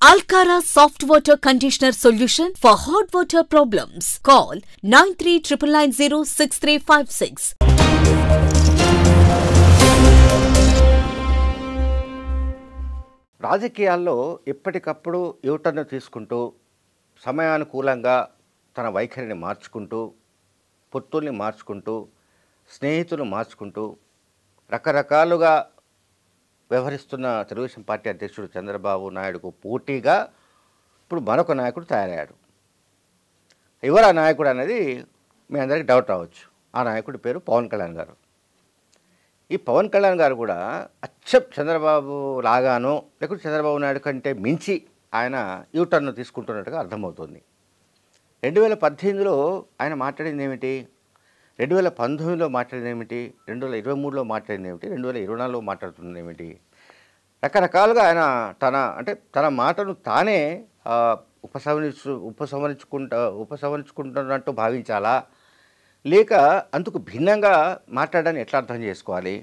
Alcara Soft Water Conditioner Solution for hot water problems. Call 9399906356. రాజకీయాల్లో ఎప్పటికప్పుడు U turn తీసుకుంటూ సమయానుకూలంగా తన వైఖరిని మార్చుకుంటూ పొత్తుల్ని మార్చుకుంటూ స్నేహితులు మార్చుకుంటూ రకరకాలుగా వ్యవహరిస్తున్న తెలుగుదేశం పార్టీ అధ్యక్షుడు చంద్రబాబు నాయుడుకు పోటీగా ఇప్పుడు మరొక నాయకుడు తయారయ్యాడు. ఎవరు ఆ నాయకుడు అనేది మీ అందరికీ డౌట్ రావచ్చు. ఆ నాయకుడి పేరు పవన్ కళ్యాణ్ గారు. ఈ పవన్ కళ్యాణ్ గారు కూడా అచ్చం చంద్రబాబు లాగానో లేకపోతే చంద్రబాబు నాయుడు కంటే మించి ఆయన యూటర్న్ తీసుకుంటున్నట్టుగా అర్థమవుతుంది. 2018లో ఆయన మాట్లాడింది ఏమిటి, 2019లో మాట్లాడింది ఏమిటి, 2023లో మాట్లాడింది ఏమిటి, 2024లో మాట్లాడుతుంది ఏమిటి, రకరకాలుగా ఆయన తన మాటను తానే ఉపసంహరించుకుంటున్నట్టు భావించాలా, లేక అందుకు భిన్నంగా మాట్లాడడాన్ని ఎట్లా అర్థం చేసుకోవాలి?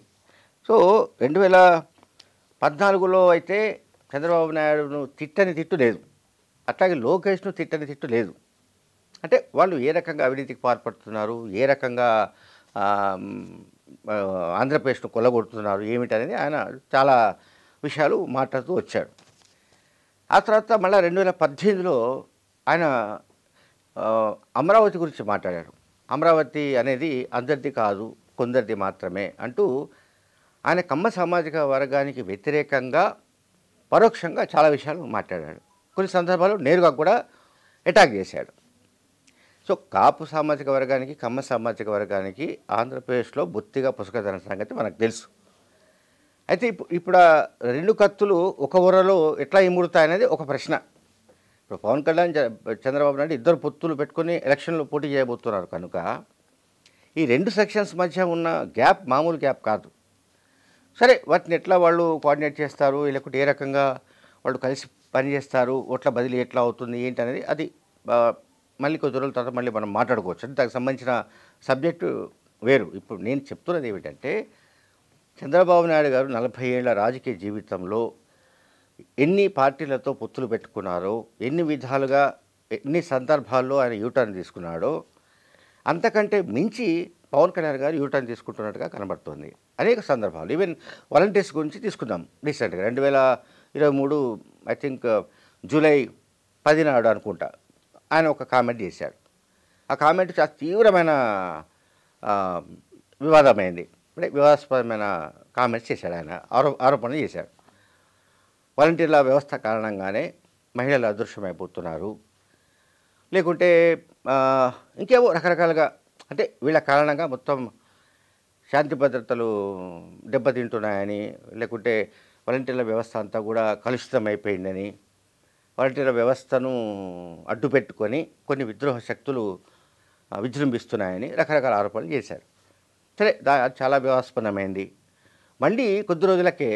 సో 2014లో అయితే చంద్రబాబు నాయుడును తిట్టని తిట్టు లేదు, అట్లాగే లోకేష్ను తిట్టని తిట్టు లేదు. అంటే వాళ్ళు ఏ రకంగా అవినీతికి పాల్పడుతున్నారు, ఏ రకంగా ఆంధ్రప్రదేశ్ను కొల్లగొడుతున్నారు ఏమిటనేది ఆయన చాలా విషయాలు మాట్లాడుతూ వచ్చాడు. ఆ తర్వాత మళ్ళీ 2018లో ఆయన అమరావతి గురించి మాట్లాడాడు. అమరావతి అనేది అందరిది కాదు, కొందరిది మాత్రమే అంటూ ఆయన కమ్మ సామాజిక వర్గానికి వ్యతిరేకంగా పరోక్షంగా చాలా విషయాలు మాట్లాడాడు. కొన్ని సందర్భాల్లో నేరుగా కూడా అటాక్ చేశాడు. సో కాపు సామాజిక వర్గానికి, కమ్మ సామాజిక వర్గానికి ఆంధ్రప్రదేశ్లో బొత్తిగా పుసకదన సంగతి మనకు తెలుసు. అయితే ఇప్పుడు ఆ రెండు కత్తులు ఒక ఊరలో ఎట్లా ఇముడుతాయనేది ఒక ప్రశ్న. ఇప్పుడు పవన్ కళ్యాణ్, చంద్రబాబు నాయుడు ఇద్దరు పొత్తులు పెట్టుకుని ఎలక్షన్లో పోటీ చేయబోతున్నారు కనుక ఈ రెండు సెక్షన్స్ మధ్య ఉన్న గ్యాప్ మామూలు గ్యాప్ కాదు. సరే, వాటిని ఎట్లా వాళ్ళు కోఆర్డినేట్ చేస్తారు, లేకపోతే ఏ రకంగా వాళ్ళు కలిసి పనిచేస్తారు, ఓట్ల బదిలీ ఎట్లా అవుతుంది ఏంటి అనేది అది మళ్ళీ కొద్ది రోజుల తర్వాత మళ్ళీ మనం మాట్లాడుకోవచ్చు. అంటే దానికి సంబంధించిన సబ్జెక్టు వేరు. ఇప్పుడు నేను చెప్తున్నది ఏమిటంటే, చంద్రబాబు నాయుడు గారు 40 ఏళ్ల రాజకీయ జీవితంలో ఎన్ని పార్టీలతో పొత్తులు పెట్టుకున్నారో, ఎన్ని విధాలుగా ఎన్ని సందర్భాల్లో ఆయన యూటర్న్ తీసుకున్నాడో అంతకంటే మించి పవన్ కళ్యాణ్ గారు యూటర్న్ తీసుకుంటున్నట్టుగా కనబడుతుంది. అనేక సందర్భాలు, ఈవెన్ వాలంటీర్స్ గురించి తీసుకుందాం. రీసెంట్గా 2023 ఐ థింక్ జూలై 10 నాడు అనుకుంటా ఆయన ఒక కామెంట్ చేశాడు. ఆ కామెంట్ చాలా తీవ్రమైన వివాదమైంది. అంటే వివాదాస్పదమైన కామెంట్స్ చేశాడు ఆయన, ఆరోపణలు చేశాడు. వాలంటీర్ల వ్యవస్థ కారణంగానే మహిళలు అదృశ్యమైపోతున్నారు, లేకుంటే ఇంకేవో రకరకాలుగా, అంటే వీళ్ళ కారణంగా మొత్తం శాంతి భద్రతలు దెబ్బతింటున్నాయని, లేకుంటే వాలంటీర్ల వ్యవస్థ అంతా కూడా కలుషితం అయిపోయిందని, వాలంటీర్ల వ్యవస్థను అడ్డుపెట్టుకొని కొన్ని విద్రోహ శక్తులు విజృంభిస్తున్నాయని రకరకాల ఆరోపణలు చేశారు. సరే, చాలా వివాదాస్పదమైంది. మళ్ళీ కొద్ది రోజులకే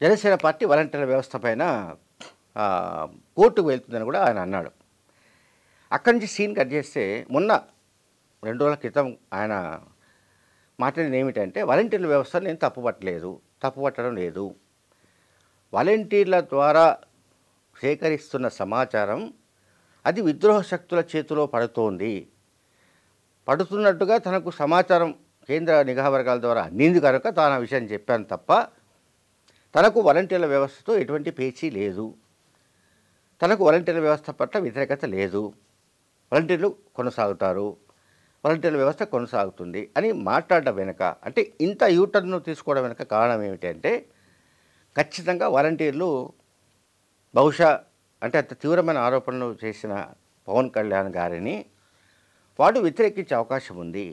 జనసేన పార్టీ వాలంటీర్ల వ్యవస్థ పైన కోర్టుకు వెళ్తుందని కూడా ఆయన అన్నాడు. అక్కడి నుంచి సీన్ కట్ చేస్తే మొన్న 2 రోజుల క్రితం ఆయన మాట్లాడింది ఏమిటంటే, వాలంటీర్ల వ్యవస్థను నేను తప్పుపట్టడం లేదు. వాలంటీర్ల ద్వారా సేకరిస్తున్న సమాచారం అది విద్రోహ శక్తుల చేతిలో పడుతున్నట్టుగా తనకు సమాచారం కేంద్ర నిఘా వర్గాల ద్వారా అందింది కనుక తాను ఆ విషయాన్ని చెప్పాను తప్ప తనకు వాలంటీర్ల వ్యవస్థతో ఎటువంటి పేచీ లేదు, తనకు వాలంటీర్ల వ్యవస్థ పట్ల వ్యతిరేకత లేదు, వాలంటీర్లు కొనసాగుతారు, వాలంటీర్ల వ్యవస్థ కొనసాగుతుంది అని మాట్లాడడం వెనుక, అంటే ఇంత యూటర్న్ను తీసుకోవడం వెనుక కారణం ఏమిటంటే, ఖచ్చితంగా వాలంటీర్లు బహుశా అంటే అంత తీవ్రమైన ఆరోపణలు చేసిన పవన్ కళ్యాణ్ గారిని వాడు వ్యతిరేకించే అవకాశం ఉంది.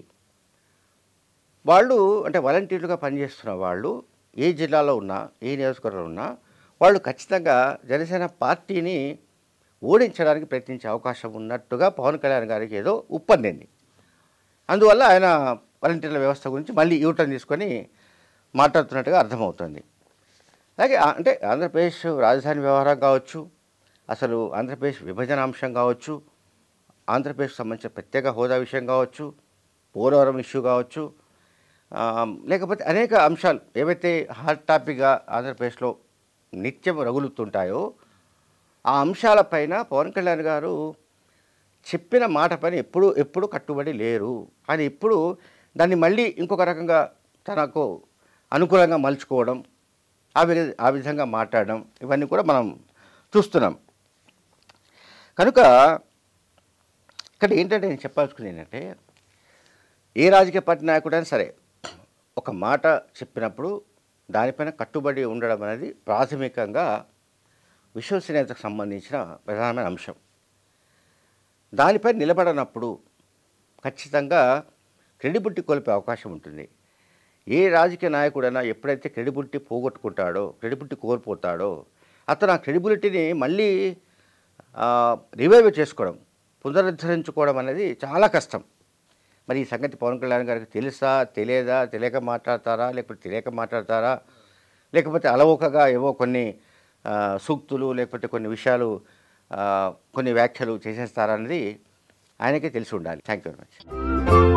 వాళ్ళు అంటే వాలంటీర్లుగా పనిచేస్తున్న వాళ్ళు ఏ జిల్లాలో ఉన్నా, ఏ నియోజకవర్గంలో ఉన్నా వాళ్ళు ఖచ్చితంగా జనసేన పార్టీని ఓడించడానికి ప్రయత్నించే అవకాశం ఉన్నట్టుగా పవన్ కళ్యాణ్ గారికి ఏదో ఉప్పందింది. అందువల్ల ఆయన వాలంటీర్ల వ్యవస్థ గురించి మళ్ళీ యూటర్న్ తీసుకొని మాట్లాడుతున్నట్టుగా అర్థమవుతుంది. అలాగే అంటే ఆంధ్రప్రదేశ్ రాజధాని వ్యవహారం కావచ్చు, అసలు ఆంధ్రప్రదేశ్ విభజన అంశం కావచ్చు, ఆంధ్రప్రదేశ్కి సంబంధించిన ప్రత్యేక హోదా విషయం కావచ్చు, పోలవరం ఇష్యూ కావచ్చు, లేకపోతే అనేక అంశాలు ఏవైతే హాట్ టాపిక్గా ఆంధ్రప్రదేశ్లో నిత్యం రగులుతుంటాయో ఆ అంశాలపైన పవన్ కళ్యాణ్ గారు చెప్పిన మాట పైన ఎప్పుడు కట్టుబడి లేరు. ఆయన ఇప్పుడు దాన్ని మళ్ళీ ఇంకొక రకంగా తనకు అనుకూలంగా మలుచుకోవడం, ఆ విధంగా మాట్లాడడం ఇవన్నీ కూడా మనం చూస్తున్నాం. కనుక ఇక్కడ ఏంటంటే నేను చెప్పాల్సుకుంది ఏంటంటే, ఏ రాజకీయ పార్టీ నాయకుడైనా సరే ఒక మాట చెప్పినప్పుడు దానిపైన కట్టుబడి ఉండడం అనేది ప్రాథమికంగా విశ్వసనీయతకు సంబంధించిన ప్రధానమైన అంశం. దానిపై నిలబడనప్పుడు ఖచ్చితంగా క్రెడిబిలిటీ కోల్పోయే అవకాశం ఉంటుంది. ఏ రాజకీయ నాయకుడైనా ఎప్పుడైతే క్రెడిబిలిటీ పోగొట్టుకుంటాడో, క్రెడిబిలిటీ కోల్పోతాడో, అతను ఆ క్రెడిబిలిటీని మళ్ళీ రివైవ్ చేసుకోవడం, పునరుద్ధరించుకోవడం అనేది చాలా కష్టం. మరి ఈ సంగతి పవన్ కళ్యాణ్ గారికి తెలుసా, తెలియదా, తెలియక మాట్లాడతారా, లేకపోతే తెలియక మాట్లాడతారా, లేకపోతే అలవోకగా ఏవో కొన్ని సూక్తులు లేకపోతే కొన్ని విషయాలు కొన్ని వ్యాఖ్యలు చేసేస్తారా అనేది ఆయనకే తెలిసి ఉండాలి. Thank you very much.